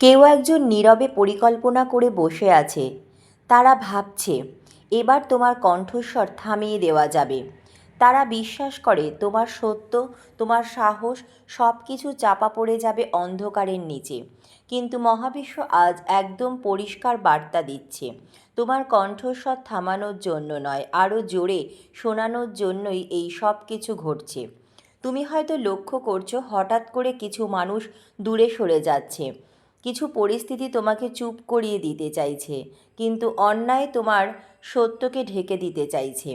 কেউ একজন নীরবে পরিকল্পনা করে বসে আছে। তারা ভাবছে এবার তোমার কণ্ঠস্বর থামিয়ে দেওয়া যাবে। তারা বিশ্বাস করে তোমার সত্য, তোমার সাহস সব কিছু চাপা পড়ে যাবে অন্ধকারের নিচে। কিন্তু মহাবিশ্ব আজ একদম পরিষ্কার বার্তা দিচ্ছে, তোমার কণ্ঠস্বর থামানোর জন্য নয়, আরও জোরে শোনানোর জন্যই এই সব কিছু ঘটছে। তুমি হয়তো লক্ষ্য করছো হঠাৎ করে কিছু মানুষ দূরে সরে যাচ্ছে, কিছু পরিস্থিতি তোমাকে চুপ করিয়ে দিতে চাইছে, কিন্তু অন্যায় তোমার সত্যকে ঢেকে দিতে চাইছে।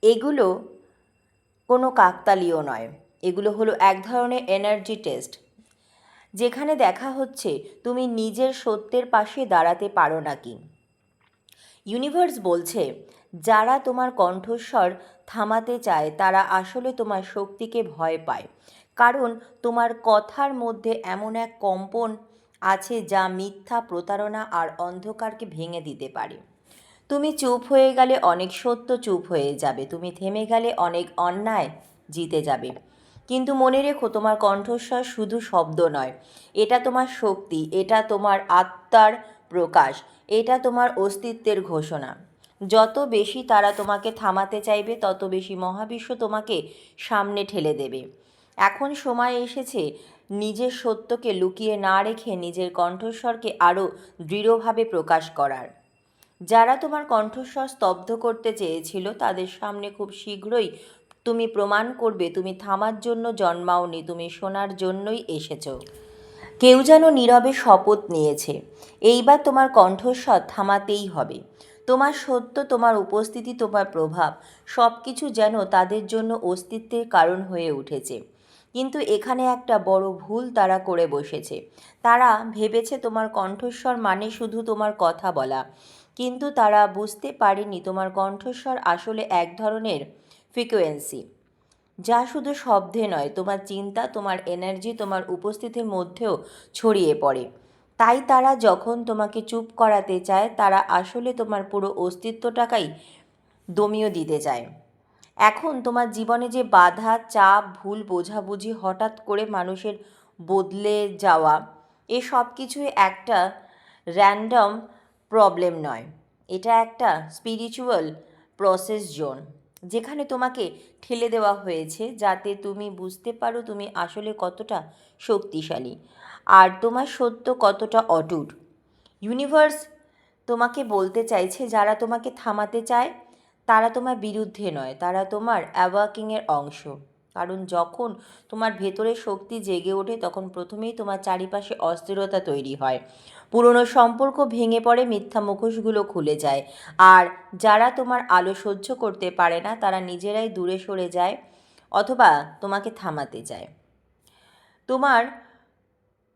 এগুলো কোনো কাকতালীয় নয়, এগুলো হলো এক ধরনের এনার্জি টেস্ট, যেখানে দেখা হচ্ছে তুমি নিজের সত্যের পাশে দাঁড়াতে পারো নাকি। ইউনিভার্স বলছে যারা তোমার কণ্ঠস্বর থামাতে চায় তারা আসলে তোমার শক্তিকে ভয় পায়, কারণ তোমার কথার মধ্যে এমন এক কম্পন আছে যা মিথ্যা, প্রতারণা আর অন্ধকারকে ভেঙে দিতে পারে। তুমি চুপ হয়ে গেলে অনেক সত্য চুপ হয়ে যাবে, তুমি থেমে গেলে অনেক অন্যায় জিতে যাবে। কিন্তু মনে রেখো, তোমার কণ্ঠস্বর শুধু শব্দ নয়, এটা তোমার শক্তি, এটা তোমার আত্মার প্রকাশ, এটা তোমার অস্তিত্বের ঘোষণা। যত বেশি তারা তোমাকে থামাতে চাইবে তত বেশি মহাবিশ্ব তোমাকে সামনে ঠেলে দেবে। এখন সময় এসেছে নিজের সত্যকে লুকিয়ে না রেখে নিজের কণ্ঠস্বরকে আরও দৃঢ়ভাবে প্রকাশ করার। যারা তোমার কণ্ঠস্বর স্তব্ধ করতে চেয়েছিল তাদের সামনে খুব শীঘ্রই তুমি প্রমাণ করবে তুমি থামার জন্য জন্মাওনি, তুমি শোনার জন্যই এসেছো। কেউ যেন নীরবে শপথ নিয়েছে, এইবার তোমার কণ্ঠস্বর থামাতেই হবে। তোমার সত্য, তোমার উপস্থিতি, তোমার প্রভাব সব কিছু যেন তাদের জন্য অস্তিত্বের কারণ হয়ে উঠেছে। কিন্তু এখানে একটা বড় ভুল তারা করে বসেছে। তারা ভেবেছে তোমার কণ্ঠস্বর মানে শুধু তোমার কথা বলা, কিন্তু তারা বুঝতে পারেনি তোমার কণ্ঠস্বর আসলে এক ধরনের ফ্রিকোয়েন্সি, যা শুধু শব্দে নয়, তোমার চিন্তা, তোমার এনার্জি, তোমার উপস্থিতির মধ্যেও ছড়িয়ে পড়ে। তাই তারা যখন তোমাকে চুপ করাতে চায় তারা আসলে তোমার পুরো অস্তিত্বটাকেই দমিয়ে দিতে চায়। এখন তোমার জীবনে যে বাধা, চাপ, ভুল বোঝাবুঝি, হঠাৎ করে মানুষের বদলে যাওয়া, এ সব কিছুই একটা র্যান্ডম প্রবলেম নয়, এটা একটা স্পিরিচুয়াল প্রসেস জোন, যেখানে তোমাকে ঠেলে দেওয়া হয়েছে যাতে তুমি বুঝতে পারো তুমি আসলে কতটা শক্তিশালী আর তোমার সত্য কতটা অটুট। ইউনিভার্স তোমাকে বলতে চাইছে যারা তোমাকে থামাতে চায় তারা তোমার বিরুদ্ধে নয়, তারা তোমার অ্যাওয়াকিংয়ের অংশ। কারণ যখন তোমার ভেতরে শক্তি জেগে ওঠে তখন প্রথমেই তোমার চারিপাশে অস্থিরতা তৈরি হয়, পুরনো সম্পর্ক ভেঙে পড়ে, মিথ্যা মুখোশগুলো খুলে যায়, আর যারা তোমার আলো সহ্য করতে পারে না তারা নিজেরাই দূরে সরে যায় অথবা তোমাকে থামাতে চায়। তোমার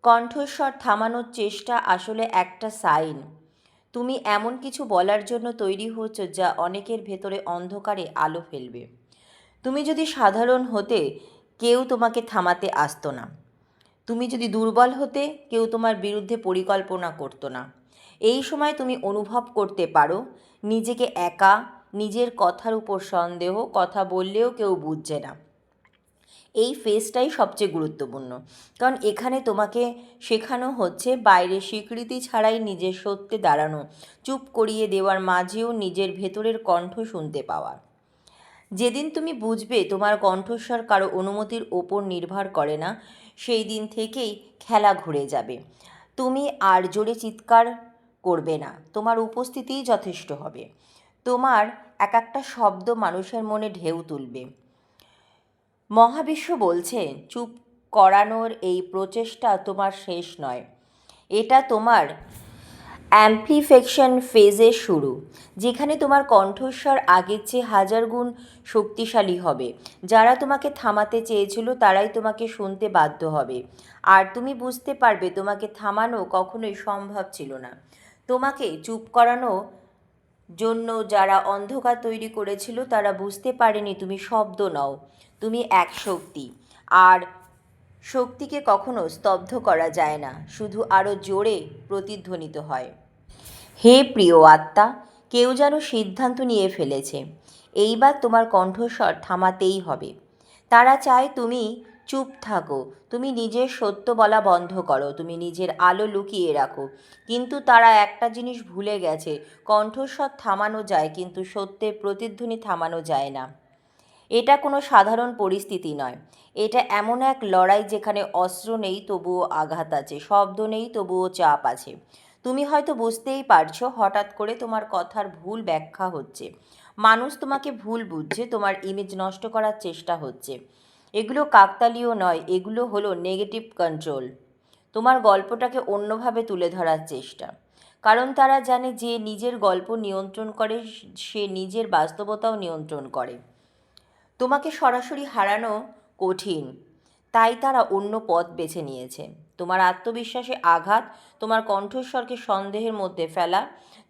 কণ্ঠস্বর থামানোর চেষ্টা আসলে একটা সাইন তুমি এমন কিছু বলার জন্য তৈরি হচ্ছ যা অনেকের ভেতরে অন্ধকারে আলো ফেলবে। তুমি যদি সাধারণ হতে কেউ তোমাকে থামাতে আসতো না, তুমি যদি দুর্বল হতে কেউ তোমার বিরুদ্ধে পরিকল্পনা করতো না। এই সময় তুমি অনুভব করতে পারো নিজেকে একা, নিজের কথার উপর সন্দেহ, কথা বললেও কেউ বুঝছে না। এই ফেজটাই সবচেয়ে গুরুত্বপূর্ণ, কারণ এখানে তোমাকে শেখানো হচ্ছে বাইরে স্বীকৃতি ছাড়াই নিজের সত্যে দাঁড়ানো, চুপ করিয়ে দেওয়ার মাঝেও নিজের ভেতরের কণ্ঠ শুনতে পাওয়া। যেদিন তুমি বুঝবে তোমার কণ্ঠস্বর কারো অনুমতির ওপর নির্ভর করে না, সেই দিন থেকেই খেলা ঘুরে যাবে। তুমি আর জোরে চিৎকার করবে না, তোমার উপস্থিতিই যথেষ্ট হবে। তোমার এক একটা শব্দ মানুষের মনে ঢেউ তুলবে। মহাবিশ্ব বলছে চুপ করানোর এই প্রচেষ্টা তোমার শেষ নয়, এটা তোমার অ্যাম্প্লিফিকেশন ফেজের শুরু, যেখানে তোমার কণ্ঠস্বর আগের চেয়ে হাজার গুণ শক্তিশালী হবে। যারা তোমাকে থামাতে চেয়েছিল তারাই তোমাকে শুনতে বাধ্য হবে, আর তুমি বুঝতে পারবে তোমাকে থামানো কখনোই সম্ভব ছিল না। তোমাকে চুপ করানো জন্য যারা অন্ধকার তৈরি করেছিল তারা বুঝতে পারেনি তুমি শব্দ নও, তুমি এক শক্তি। আর শক্তিকে কখনো স্তব্ধ করা যায় না, শুধু আরও জোরে প্রতিধ্বনিত হয়। হে প্রিয় আত্মা, কেউ যেন সিদ্ধান্ত নিয়ে ফেলেছে, এইবার তোমার কণ্ঠস্বর থামাতেই হবে। তারা চায় তুমি চুপ থাকো, তুমি নিজের সত্য বলা বন্ধ করো, তুমি নিজের আলো লুকিয়ে রাখো। কিন্তু তারা একটা জিনিস ভুলে গেছে, কণ্ঠস্বর থামানো যায় কিন্তু সত্যের প্রতিধ্বনি থামানো যায় না। এটা কোনো সাধারণ পরিস্থিতি নয়, এটা এমন এক লড়াই যেখানে অস্ত্র নেই তবুও আঘাত আছে, শব্দ নেই তবুও চাপ আছে। তুমি হয়তো বুঝতেই পারছো হঠাৎ করে তোমার কথার ভুল ব্যাখ্যা হচ্ছে, মানুষ তোমাকে ভুল বুঝছে, তোমার ইমেজ নষ্ট করার চেষ্টা হচ্ছে। এগুলো কাকতালীয় নয়, এগুলো হলো নেগেটিভ কন্ট্রোল, তোমার গল্পটাকে অন্যভাবে তুলে ধরার চেষ্টা। কারণ তারা জানে যে নিজের গল্প নিয়ন্ত্রণ করে সে নিজের বাস্তবতাও নিয়ন্ত্রণ করে। তোমাকে সরাসরি হারানো কঠিন, তাই তারা অন্য পথ বেছে নিয়েছে। তোমার আত্মবিশ্বাসে আঘাত, তোমার কণ্ঠস্বরকে সন্দেহের মধ্যে ফেলা,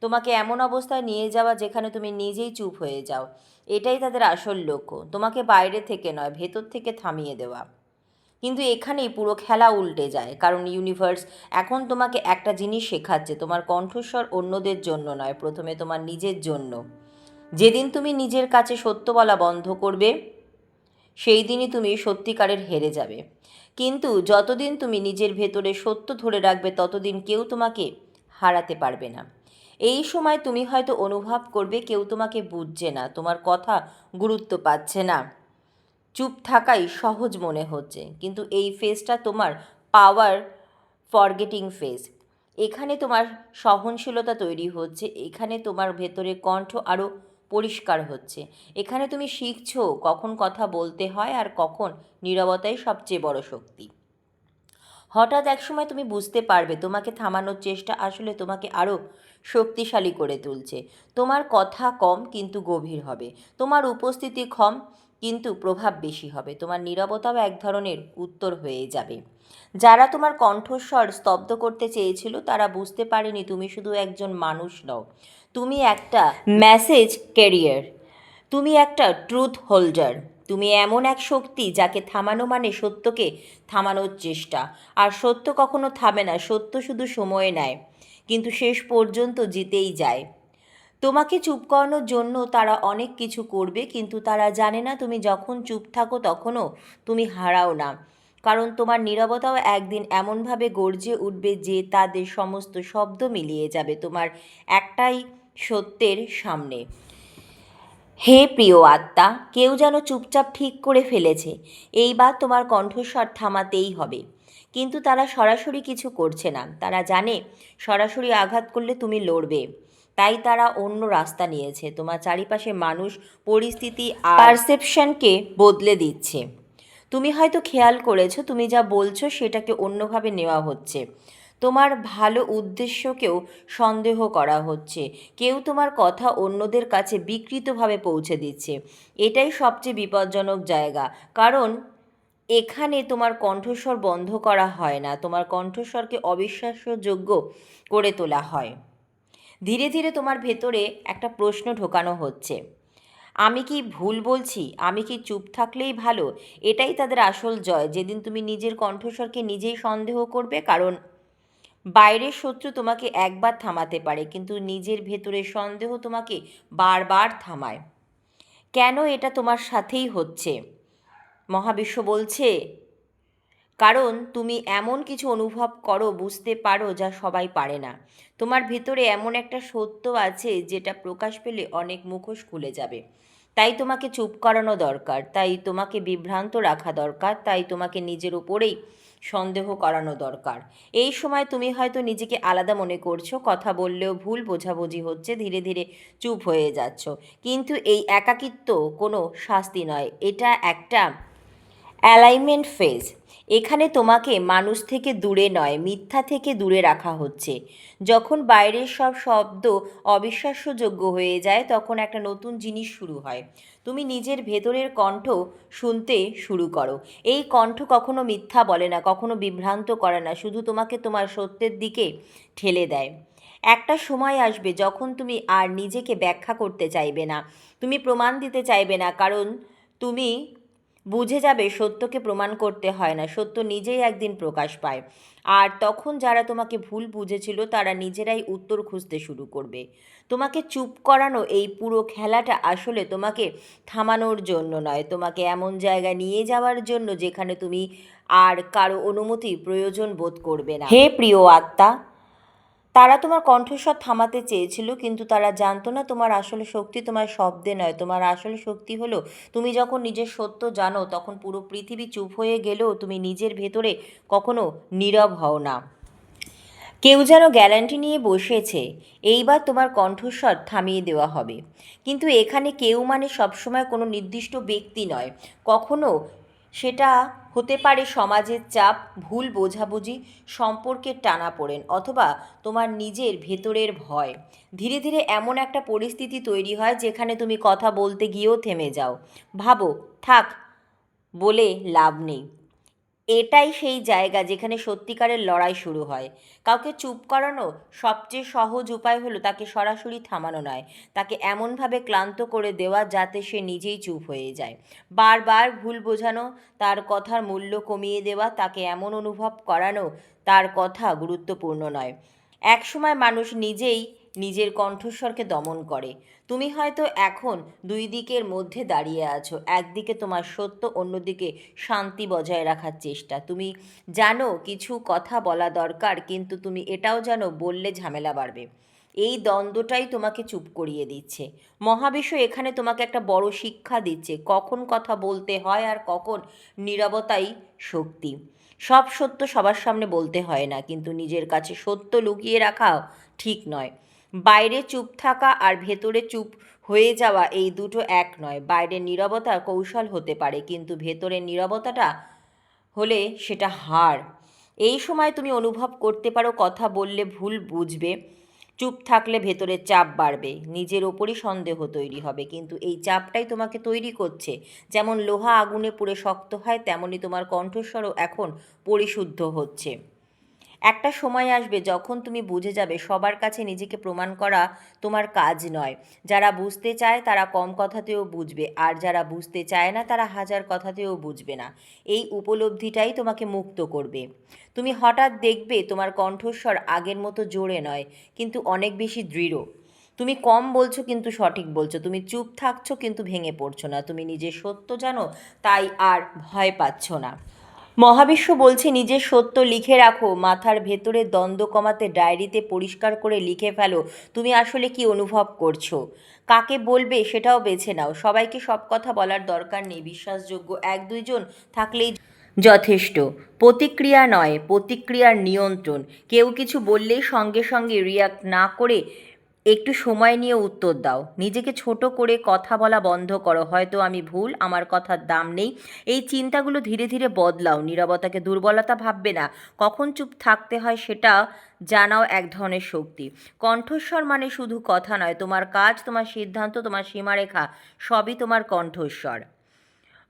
তোমাকে এমন অবস্থায় নিয়ে যাওয়া যেখানে তুমি নিজেই চুপ হয়ে যাও। এটাই তাদের আসল লক্ষ্য, তোমাকে বাইরে থেকে নয় ভেতর থেকে থামিয়ে দেওয়া। কিন্তু এখানেই পুরো খেলা উল্টে যায়, কারণ ইউনিভার্স এখন তোমাকে একটা জিনিস শেখাচ্ছে, তোমার কণ্ঠস্বর অন্যদের জন্য নয়, প্রথমে তোমার নিজের জন্য। যেদিন তুমি নিজের কাছে সত্য বলা বন্ধ করবে সেই দিনই তুমি সত্যিকারের হেরে যাবে। কিন্তু যতদিন তুমি নিজের ভেতরে সত্য ধরে রাখবে ততদিন কেউ তোমাকে হারাতে পারবে না। এই সময় তুমি হয়তো অনুভব করবে কেউ তোমাকে বুঝছে না, তোমার কথা গুরুত্ব পাচ্ছে না, চুপ থাকাই সহজ মনে হচ্ছে। কিন্তু এই ফেজটা তোমার পাওয়ার ফরগেটিং ফেজ। এখানে তোমার সহনশীলতা তৈরি হচ্ছে, এখানে তোমার ভেতরে কণ্ঠ আরও পরিষ্কার হচ্ছে, এখানে তুমি শিখছো কখন কথা বলতে হয় আর কখন নীরবতাই সবচেয়ে বড় শক্তি। হঠাৎ একসময় তুমি বুঝতে পারবে তোমাকে থামানোর চেষ্টা আসলে তোমাকে আরও শক্তিশালী করে তুলছে। তোমার কথা কম কিন্তু গভীর হবে, তোমার উপস্থিতি কম কিন্তু প্রভাব বেশি হবে, তোমার নীরবতাও এক ধরনের উত্তর হয়ে যাবে। যারা তোমার কণ্ঠস্বর স্তব্ধ করতে চেয়েছিল তারা বুঝতে পারেনি তুমি শুধু একজন মানুষ নও, তুমি একটা মেসেজ ক্যারিয়ার, তুমি একটা ট্রুথ হোল্ডার, তুমি এমন এক শক্তি যাকে থামানো মানে সত্যকে থামানোর চেষ্টা। আর সত্য কখনো থামে না, সত্য শুধু সময় নেয় কিন্তু শেষ পর্যন্ত জিতেই যায়। তোমাকে চুপ করানোর জন্য তারা অনেক কিছু করবে কিন্তু তারা জানে না তুমি যখন চুপ থাকো তখনও তুমি হারাও না, কারণ তোমার নীরবতাও একদিন এমনভাবে গর্জে উঠবে যে তাদের সমস্ত শব্দ মিলিয়ে যাবে তোমার একটাই সত্যের সামনে। হে প্রিয় আত্মা, কেউ যেন চুপচাপ ঠিক করে ফেলেছে এইবার তোমার কণ্ঠস্বর থামাতেই হবে। কিন্তু তারা সরাসরি কিছু করছে না, তারা জানে সরাসরি আঘাত করলে তুমি লড়বে, তাই তারা অন্য রাস্তা নিয়েছে। তোমার চারিপাশে মানুষ, পরিস্থিতি আর পারসেপশনকে বদলে দিচ্ছে। তুমি হয়তো খেয়াল করেছো তুমি যা বলছো সেটাকে অন্যভাবে নেওয়া হচ্ছে, তোমার ভালো উদ্দেশ্যকেও সন্দেহ করা হচ্ছে, কেউ তোমার কথা অন্যদের কাছে বিকৃতভাবে পৌঁছে দিচ্ছে। এটাই সবচেয়ে বিপজ্জনক জায়গা, কারণ এখানে তোমার কণ্ঠস্বর বন্ধ করা হয় না, তোমার কণ্ঠস্বরকে অবিশ্বাস্যযোগ্য করে তোলা হয়। ধীরে ধীরে তোমার ভেতরে একটা প্রশ্ন ঢোকানো হচ্ছে, আমি কি ভুল বলছি, আমি কি চুপ থাকলেই ভালো? এটাই তাদের আসল জয়, যেদিন তুমি নিজের কণ্ঠস্বরকে নিজেই সন্দেহ করবে। কারণ বাইরের শত্রু তোমাকে একবার থামাতে পারে কিন্তু নিজের ভেতরের সন্দেহ তোমাকে বারবার থামায়। কেন এটা তোমার সাথেই হচ্ছে? মহাবিশ্ব বলছে কারণ তুমি এমন কিছু অনুভব করো, বুঝতে পারো যা সবাই পারে না। তোমার ভিতরে এমন একটা সত্য আছে যেটা প্রকাশ পেলে অনেক মুখোশ খুলে যাবে। তাই তোমাকে চুপ করানো দরকার, তাই তোমাকে বিভ্রান্ত রাখা দরকার, তাই তোমাকে নিজের উপরেই সন্দেহ করানো দরকার। এই সময় তুমি হয়তো নিজেকে আলাদা মনে করছো, কথা বললেও ভুল বোঝাবুঝি হচ্ছে, ধীরে ধীরে চুপ হয়ে যাচ্ছ। কিন্তু এই একাকিত্ব কোনো শাস্তি নয়, এটা একটা অ্যালাইনমেন্ট ফেজ। এখানে তোমাকে মানুষ থেকে দূরে নয় মিথ্যা থেকে দূরে রাখা হচ্ছে। যখন বাইরের সব শব্দ অবিশ্বাস্যযোগ্য হয়ে যায় তখন একটা নতুন জিনিস শুরু হয়, তুমি নিজের ভেতরের কণ্ঠ শুনতে শুরু করো। এই কণ্ঠ কখনো মিথ্যা বলে না, কখনো বিভ্রান্ত করে না, শুধু তোমাকে তোমার সত্যের দিকে ঠেলে দেয়। একটা সময় আসবে যখন তুমি আর নিজেকে ব্যাখ্যা করতে চাইবে না, তুমি প্রমাণ দিতে চাইবে না, কারণ তুমি বুঝে যাবে সত্যকে প্রমাণ করতে হয় না, সত্য নিজেই একদিন প্রকাশ পায়। আর তখন যারা তোমাকে ভুল বুঝেছিল তারা নিজেরাই উত্তর খুঁজতে শুরু করবে। তোমাকে চুপ করানো এই পুরো খেলাটা আসলে তোমাকে থামানোর জন্য নয়, তোমাকে এমন জায়গায় নিয়ে যাওয়ার জন্য যেখানে তুমি আর কারো অনুমতি প্রয়োজন বোধ করবে না। হে প্রিয় আত্মা, তারা তোমার কণ্ঠস্বর থামাতে চেয়েছিল, কিন্তু তারা জানতো না তোমার আসলে শক্তি তোমার শব্দে নয়, তোমার আসলে শক্তি হলো তুমি যখন নিজের সত্য জানো তখন পুরো পৃথিবী চুপ হয়ে গেলেও তুমি নিজের ভেতরে কখনো নীরব হও না। কেউ যেন গ্যারান্টি নিয়ে বসেছে এইবার তোমার কণ্ঠস্বর থামিয়ে দেওয়া হবে। কিন্তু এখানে কেউ মানে সবসময় কোনো নির্দিষ্ট ব্যক্তি নয়, কখনো সেটা হতে পারে সমাজের চাপ, ভুল বোঝাবুঝি, সম্পর্কের টানাপোড়েন, অথবা তোমার নিজের ভেতরের ভয়। ধীরে ধীরে এমন একটা পরিস্থিতি তৈরি হয় যেখানে তুমি কথা বলতে গিয়েও থেমে যাও, ভাবো থাক, বলে লাভ নেই। এটাই সেই জায়গা যেখানে সত্যিকারের লড়াই শুরু হয়। কাউকে চুপ করানো সবচেয়ে সহজ উপায় হলো তাকে সরাসরি থামানো নয়, তাকে এমনভাবে ক্লান্ত করে দেওয়া যাতে সে নিজেই চুপ হয়ে যায়। বারবার ভুল বোঝানো, তার কথার মূল্য কমিয়ে দেওয়া, তাকে এমন অনুভব করানো তার কথা গুরুত্বপূর্ণ নয়। একসময় মানুষ নিজেই নিজের কণ্ঠস্বরকে দমন করে। তুমি হয়তো এখন দুই দিকের মধ্যে দাঁড়িয়ে আছো, একদিকে তোমার সত্য, অন্যদিকে শান্তি বজায় রাখার চেষ্টা। তুমি জানো কিছু কথা বলা দরকার, কিন্তু তুমি এটাও জানো বললে ঝামেলা বাড়বে। এই দ্বন্দ্বটাই তোমাকে চুপ করিয়ে দিচ্ছে। মহাবিশ্ব এখানে তোমাকে একটা বড় শিক্ষা দিচ্ছে, কখন কথা বলতে হয় আর কখন নীরবতাই শক্তি। সব সত্য সবার সামনে বলতে হয় না, কিন্তু নিজের কাছে সত্য লুকিয়ে রাখাও ঠিক নয়। বাইরে চুপ থাকা আর ভেতরে চুপ হয়ে যাওয়া এই দুটো এক নয়। বাইরের নীরবতা কৌশল হতে পারে, কিন্তু ভেতরের নীরবতাটা হলে সেটা হার। এই সময় তুমি অনুভব করতে পারো কথা বললে ভুল বুঝবে, চুপ থাকলে ভেতরের চাপ বাড়বে, নিজের ওপরই সন্দেহ তৈরি হবে, কিন্তু এই চাপটাই তোমাকে তৈরি করছে। যেমন লোহা আগুনে পুড়ে শক্ত হয়, তেমনি তোমার কণ্ঠস্বরও এখন পরিশুদ্ধ হচ্ছে। একটা সময় আসবে যখন তুমি বুঝে যাবে সবার কাছে নিজেকে প্রমাণ করা তোমার কাজ নয়। যারা বুঝতে চায় তারা কম কথাতেও বুঝবে, আর যারা বুঝতে চায় না তারা হাজার কথাতেও বুঝবে না। এই উপলব্ধিটাই তোমাকে মুক্ত করবে। তুমি হঠাৎ দেখবে তোমার কণ্ঠস্বর আগের মতো জোরে নয়, কিন্তু অনেক বেশি দৃঢ়। তুমি কম বলছো কিন্তু সঠিক বলছো, তুমি চুপ থাকছো কিন্তু ভেঙে পড়ছো না, তুমি নিজের সত্য জানো তাই আর ভয় পাচ্ছ না। মহাবিশ্ব বলছে নিজের সত্য লিখে রাখো, মাথার ভেতরে দ্বন্দ্ব কমাতে ডায়েরিতে পরিষ্কার করে লিখে ফেলো তুমি আসলে কি অনুভব করছো। কাকে বলবে সেটাও বেছে নাও, সবাইকে সব কথা বলার দরকার নেই, বিশ্বাসযোগ্য এক দুইজন থাকলেই যথেষ্ট। প্রতিক্রিয়া নয়, প্রতিক্রিয়ার নিয়ন্ত্রণ। কেউ কিছু বললেই সঙ্গে সঙ্গে রিয়াক্ট না করে একটু সময় নিয়ে উত্তর দাও। নিজেকে ছোট করে কথা বলা বন্ধ করো, হয়তো আমি ভুল, আমার কথার দাম নেই। এই চিন্তাগুলো ধীরে ধীরে বদলাও। নীরবতাকে দুর্বলতা ভাববে না, কখন চুপ থাকতে হয় সেটা জানাও এক ধরনের শক্তি। কণ্ঠস্বর মানে শুধু কথা নয়, তোমার কাজ, তোমার সিদ্ধান্ত, তোমার সীমারেখা সবই তোমার কণ্ঠস্বর।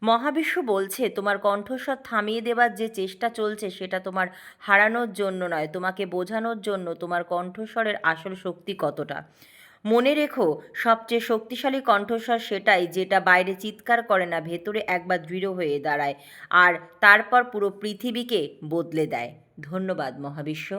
মহাবিশ্ব বলছে তোমার কণ্ঠস্বর থামিয়ে দেবার যে চেষ্টা চলছে সেটা তোমার হারানোর জন্য নয়, তোমাকে বোঝানোর জন্য তোমার কণ্ঠস্বরের আসল শক্তি কতটা। মনে রেখো, সবচেয়ে শক্তিশালী কণ্ঠস্বর সেটাই যেটা বাইরে চিৎকার করে না, ভেতরে একবার দৃঢ় হয়ে দাঁড়ায় আর তারপর পুরো পৃথিবীকে বদলে দেয়। ধন্যবাদ মহাবিশ্ব।